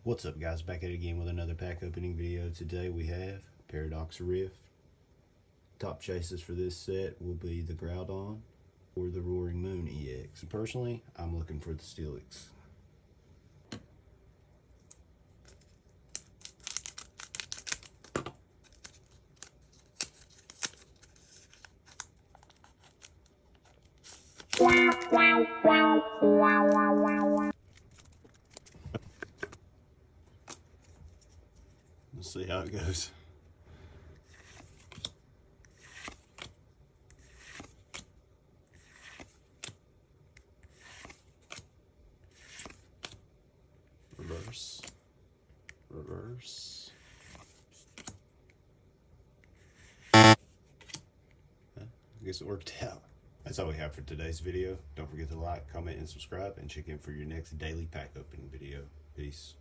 What's up, guys? Back at it again with another pack opening video. Today we have Paradox Rift. Top chases for this set will be the Groudon or the Roaring Moon EX. Personally, I'm looking for the Steelix. Let's see how it goes. Reverse. Reverse. I guess it worked out. That's all we have for today's video. Don't forget to like, comment, and subscribe, and check in for your next daily pack opening video. Peace.